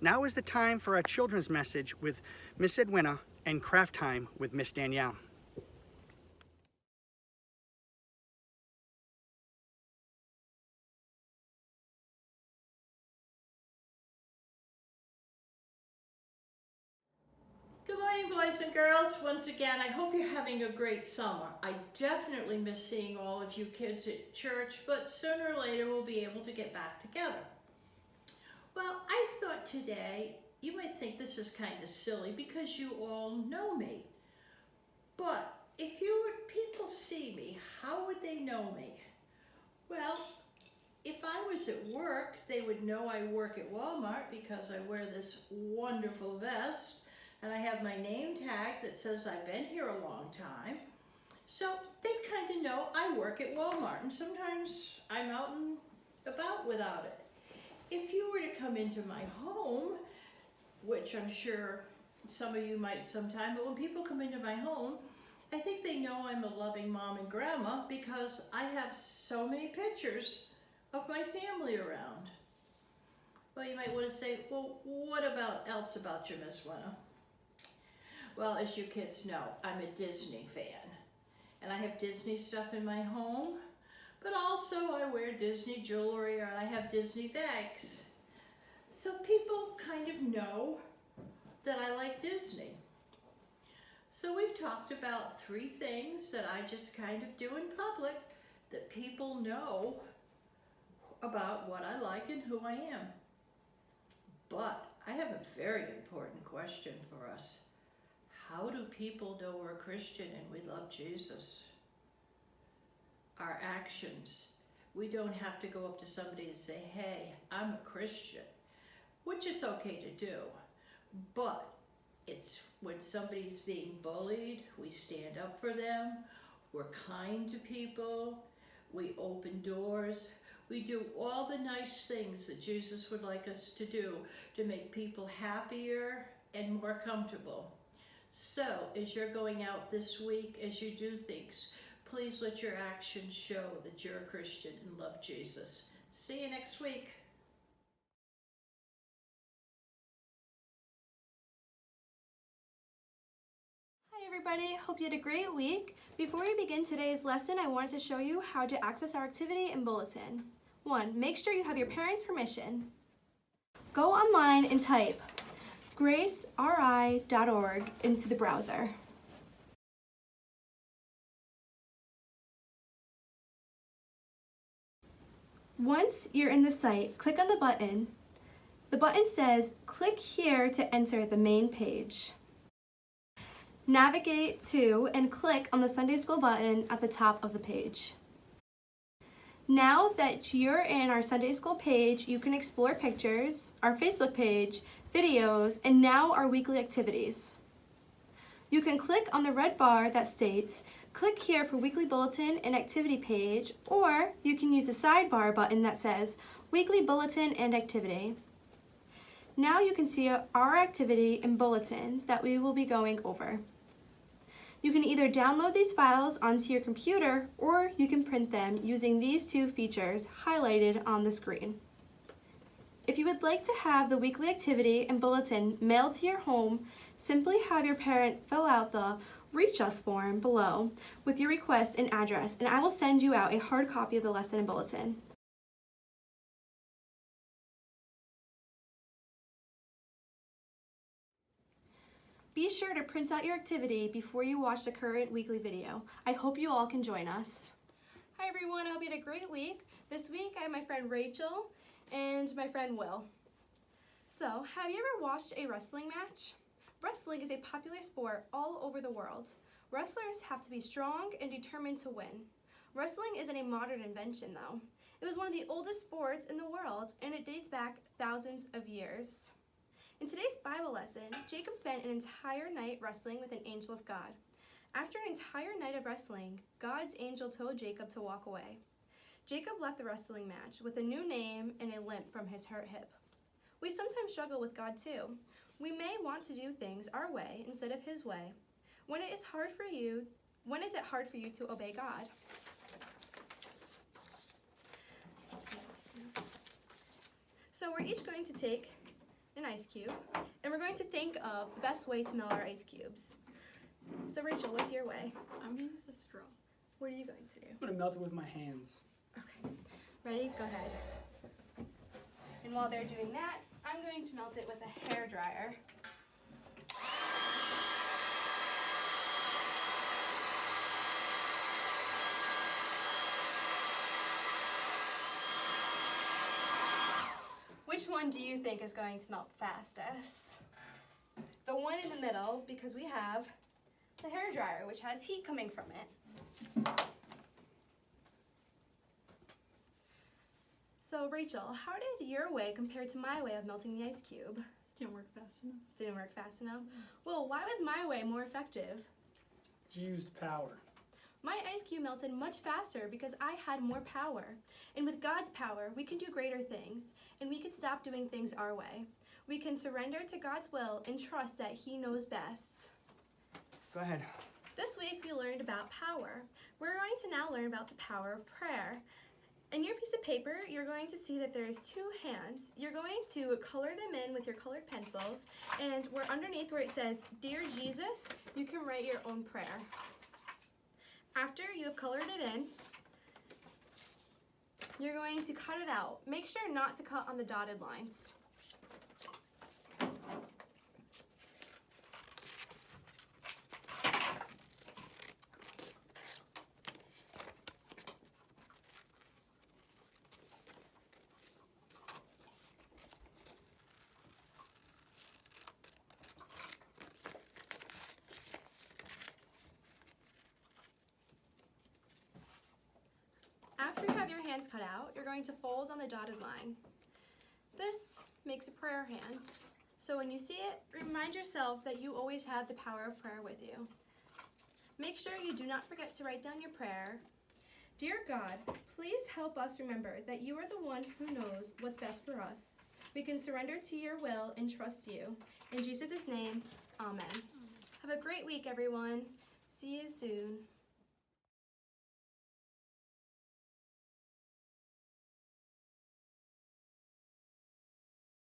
Now is the time for our children's message with Miss Edwina and craft time with Miss Danielle. Good morning, boys and girls. Once again, I hope you're having a great summer. I definitely miss seeing all of you kids at church, but sooner or later we'll be able to get back together. Well, I thought today you might think this is kind of silly because you all know me. But if people see me, how would they know me? Well, if I was at work, they would know I work at Walmart because I wear this wonderful vest and I have my name tag that says I've been here a long time. So they kind of know I work at Walmart, and sometimes I'm out and about without it. If you were to come into my home, which I'm sure some of you might sometime, but when people come into my home, I think they know I'm a loving mom and grandma because I have so many pictures of my family around. Well, you might want to say, well, what else about you, Miss Winna? Well, as you kids know, I'm a Disney fan, and I have Disney stuff in my home, but also I wear Disney jewelry or I have Disney bags. So people kind of know that I like Disney. So we've talked about 3 things that I just kind of do in public that people know about what I like and who I am. But I have a very important question for us. How do people know we're Christian and we love Jesus? Our actions. We don't have to go up to somebody and say, hey, I'm a Christian, which is okay to do. But it's when somebody's being bullied, we stand up for them, we're kind to people, we open doors, we do all the nice things that Jesus would like us to do to make people happier and more comfortable. So, as you're going out this week, as you do things, please let your actions show that you're a Christian and love Jesus. See you next week. Hi everybody, hope you had a great week. Before we begin today's lesson, I wanted to show you how to access our activity and bulletin. 1. Make sure you have your parents' permission. Go online and type graceri.org into the browser. Once you're in the site, click on the button. The button says, click here to enter the main page. Navigate to and click on the Sunday School button at the top of the page. Now that you're in our Sunday School page, you can explore pictures, our Facebook page, videos, and now our weekly activities. You can click on the red bar that states, click here for weekly bulletin and activity page, or you can use the sidebar button that says, weekly bulletin and activity. Now you can see our activity and bulletin that we will be going over. You can either download these files onto your computer or you can print them using these 2 features highlighted on the screen. If you would like to have the weekly activity and bulletin mailed to your home, simply have your parent fill out the Reach Us form below with your request and address, and I will send you out a hard copy of the lesson and bulletin. Be sure to print out your activity before you watch the current weekly video. I hope you all can join us. Hi everyone, I hope you had a great week. This week I have my friend Rachel and my friend Will. So, have you ever watched a wrestling match? Wrestling is a popular sport all over the world. Wrestlers have to be strong and determined to win. Wrestling isn't a modern invention though. It was one of the oldest sports in the world and it dates back thousands of years. In today's Bible lesson, Jacob spent an entire night wrestling with an angel of God. After an entire night of wrestling, God's angel told Jacob to walk away. Jacob left the wrestling match with a new name and a limp from his hurt hip. We sometimes struggle with God too. We may want to do things our way instead of His way. When is it hard for you to obey God? So we're each going to take an ice cube, and we're going to think of the best way to melt our ice cubes. So Rachel, what's your way? I'm gonna use a straw. What are you going to do? I'm gonna melt it with my hands. Okay. Ready? Go ahead. And while they're doing that, I'm going to melt it with a hair dryer. Which one do you think is going to melt fastest? The one in the middle, because we have the hair dryer, which has heat coming from it. So Rachel, how did your way compare to my way of melting the ice cube? Didn't work fast enough. Didn't work fast enough? Well, why was my way more effective? You used power. My ice cube melted much faster because I had more power. And with God's power, we can do greater things, and we can stop doing things our way. We can surrender to God's will and trust that He knows best. Go ahead. This week we learned about power. We're going to now learn about the power of prayer. In your piece of paper, you're going to see that there's two hands. You're going to color them in with your colored pencils, and where underneath where it says, Dear Jesus, you can write your own prayer. After you have colored it in, you're going to cut it out. Make sure not to cut on the dotted lines. After you have your hands cut out, you're going to fold on the dotted line. This makes a prayer hand. So when you see it, remind yourself that you always have the power of prayer with you. Make sure you do not forget to write down your prayer. Dear God, please help us remember that you are the one who knows what's best for us. We can surrender to your will and trust you. In Jesus' name, amen. Have a great week, everyone. See you soon.